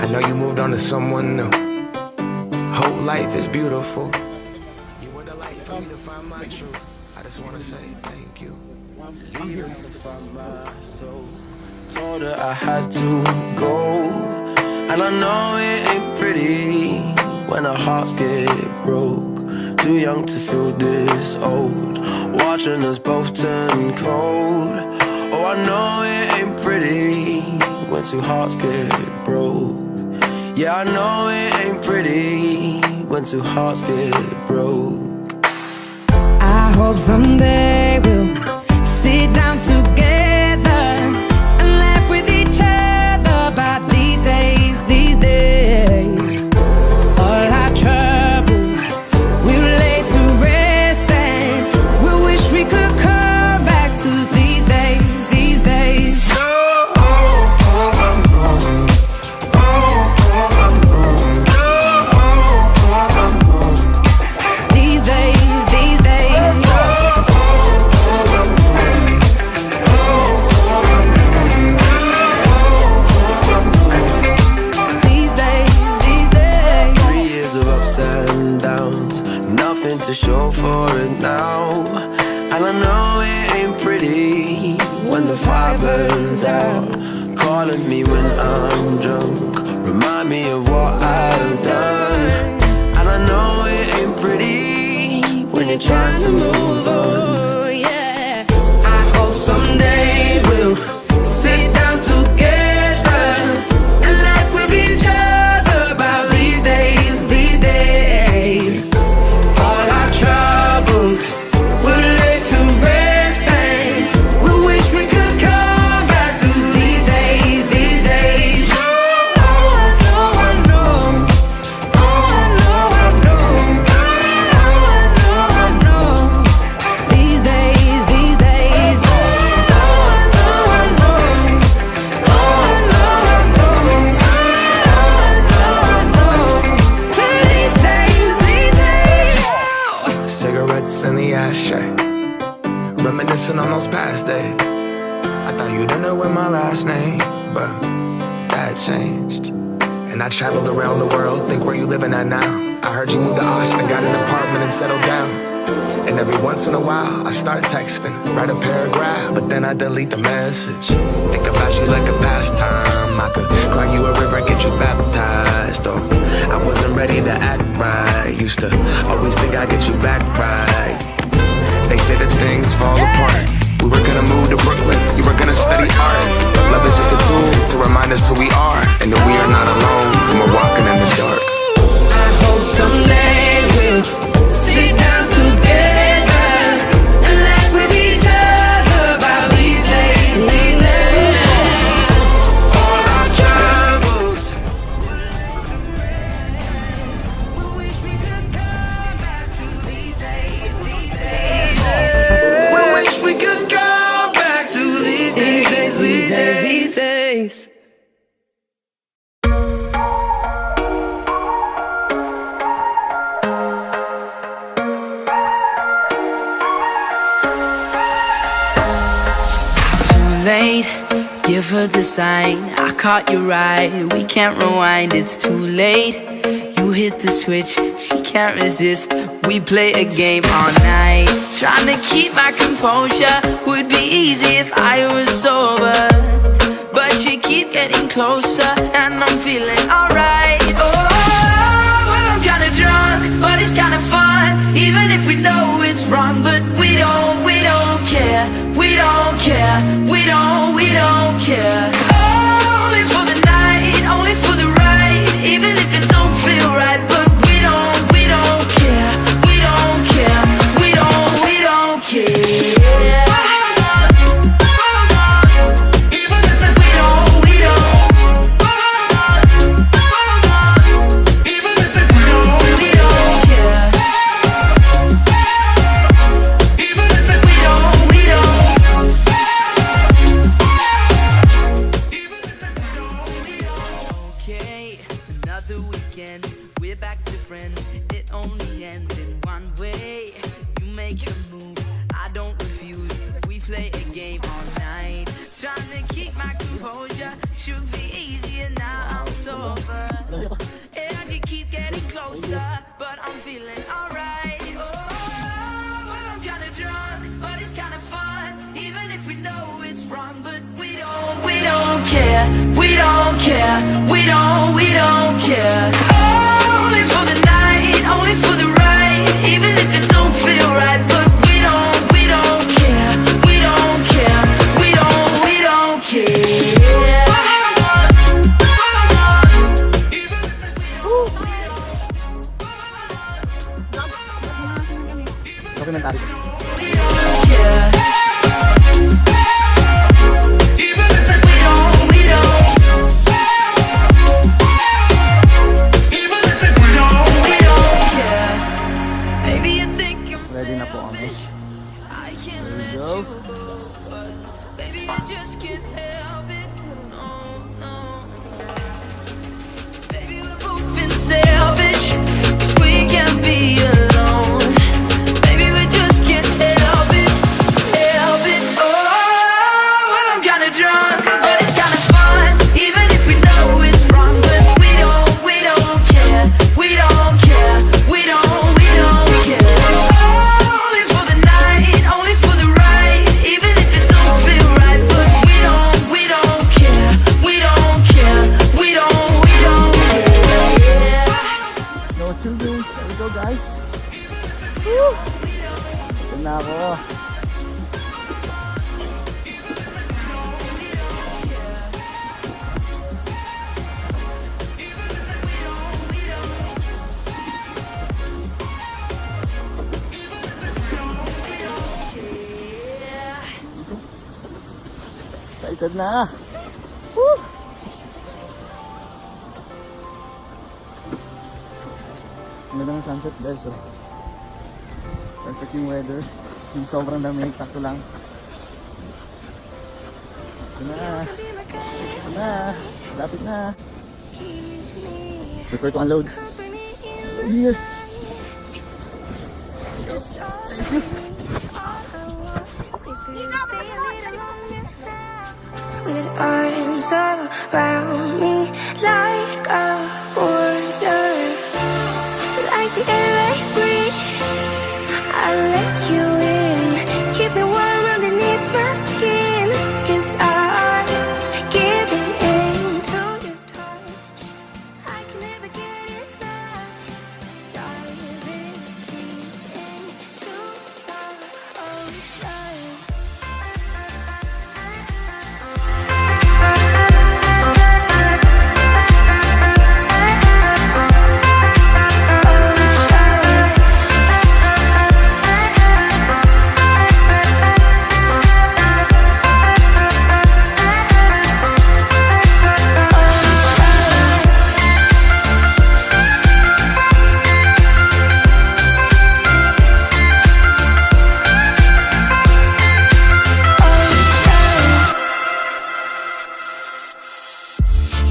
I know you moved on to someone new. Hope life is beautiful. You were the light for me to find my truth. I just wanna say thank you. Leaving to find my soul. Told her I had to go, and I know it ain't pretty when our hearts get broke. Too young to feel this old, watching us both turn cold. Oh, I know it ain't pretty when two hearts get broke. Yeah, I know it ain't pretty when two hearts get broke. I hope someday we'll sit down together and laugh with each other about these days, these days. All our troubles we'll lay to rest, and we'll wish we could come back to these days, these days. These days, these days. These days, these days. 3 years of ups and downs, nothing to show for it now. And I know it ain't pretty when the fire burns out. Calling me when I'm drunk, remind me of what I've done. And I know it ain't pretty when you're trying to move on. Yeah. I hope someday we'll sit down together and laugh with each other about these days, these days. All our troubles we'll lay to rest, and we wish we could come back to these days, these days. Oh, I know, I know. Oh, I know, I know. Oh, I know, I know. These days, these days. Oh, I know, I know. Oh, I know, I know. Oh, I know, I know. These days, these days. Cigarettes in the ashtray, reminiscing on those past days. I thought you didn't know my last name, but that changed. And I traveled around the world, think where you living at now. I heard you moved to Austin, got an apartment and settled down. And every once in a while, I start texting, write a paragraph, but then I delete the message. Think about you like a pastime. I could cry you a river, get you baptized. Or I wasn't ready to act right. Used to always think I'd get you back right. They say that things fall apart. We were gonna move to Brooklyn, you were gonna study art. Love is just a tool to remind us who we are, and that we are not alone when we're walking in the dark. I hope someday we'll sit down together and laugh with each other about these days, these days. All our troubles we wish we could come back to these days, these days. We wish we could come back to these days, these days, these days. Late, give her the sign. I caught you right, we can't rewind, it's too late. You hit the switch, she can't resist. We play a game all night. Trying to keep my composure would be easy if I was sober, but you keep getting closer and I'm feeling alright. Oh, well, I'm kinda drunk, but it's kinda fun. Even if we know it's wrong, but we don't care. We don't care, we don't care. Only for the night, only for the ride. Even if it don't feel right, but we don't care. We don't care, we don't care. We're back to friends, it only ends in one way. You make your move, I don't refuse. We play a game all night. Trying to keep my composure should be easier now I'm sober. but I'm feeling alright. Oh, well, I'm kinda drunk, but it's kinda fun. Even if we know it's wrong, but we don't care. We don't care. We don't care. Only for the night, only for the ride. Even if it don't feel right, but we don't care. We don't care. We don't care. Dokumentary. Ready na po ang mesh. There we go. Baby, I just can't help it. No, no. Baby, we've both been selfish, 'cause we can't be alone. Baby, we just can't help it, help it. Oh, well, I'm kinda drunk, but it's kinda fun. Even if we know it's wrong, but we don't care. We don't care. We don't care. Only for the night, only for the ride. Even if it don't feel right, but we don't care. We don't care. We don't care. No children. There we go, guys. Woo! Ito na ako. Excited na. Woo! Ang ganda ng sunset guys, oh. Perfect yung weather. Yung sobrang lamig, sakto lang. Ito na. Ito na. Lapit na. Prepare to unload. Here. With arms around me like a border, like the air I breathe. I let you in, keep me warm underneath my skin. 'Cause I'm giving in to your touch. I can never get enough. Diving deep into the ocean.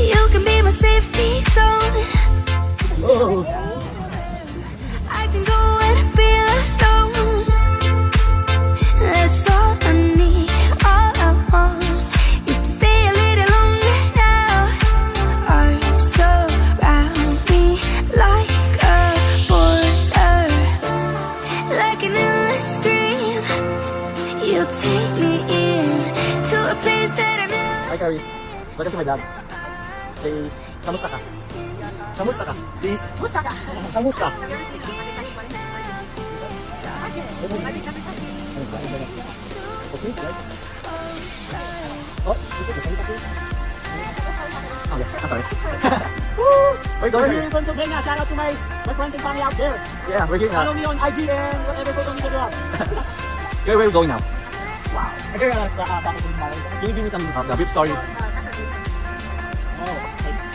You can be my safety zone. Oh! I can go when I feel alone. That's all I need, all I want is to stay a little longer now. Arms surround me like a border, like an endless stream. You take me in to a place that I never. Hi, Carrie. Welcome to my vlog. Say, kamusta ka? Kamusta ka? Please. Kamusta ka? Kamusta? Okay, right? Oh, okay, I'm sorry. Woo! We're going here in Pennsylvania. Shout out to my friends and family out there. Yeah, we're here now. Follow me on IG and whatever social media you have. Where are we going now? Wow. Here, can you give me some of the brief story?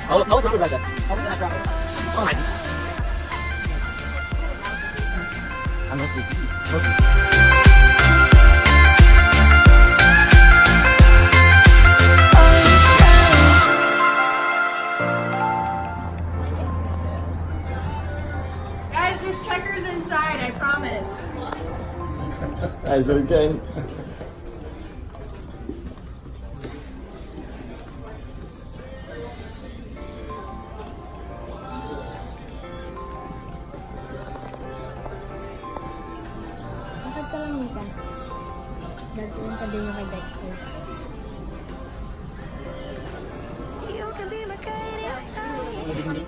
Oh, how was it like that? Oh my. I'm not sleepy. Guys, there's checkers inside, I promise. As again. Hindi ka. Nagtuloy ka din yung kay Dexter. You can be my guiding light.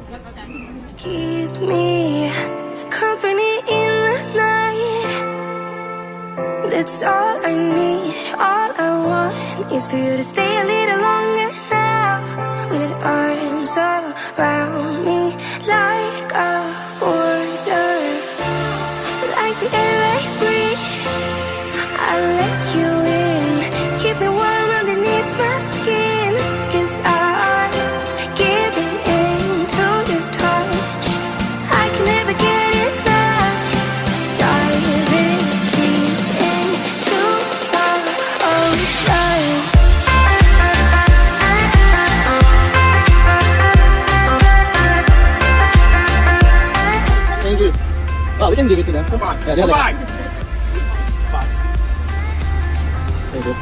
Keep me company in the night. That's all I need. All I want is for you to stay a little longer now. With arms around me like a border, like the air I breathe. I'll let you in. Keep me warm underneath my skin. 'Cause I'm giving in to your touch. I can never get enough. Diving deep into the ocean. Thank you. Oh, we can give it to them. Come on. Yeah, Goodbye. Thank you.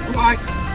Goodbye.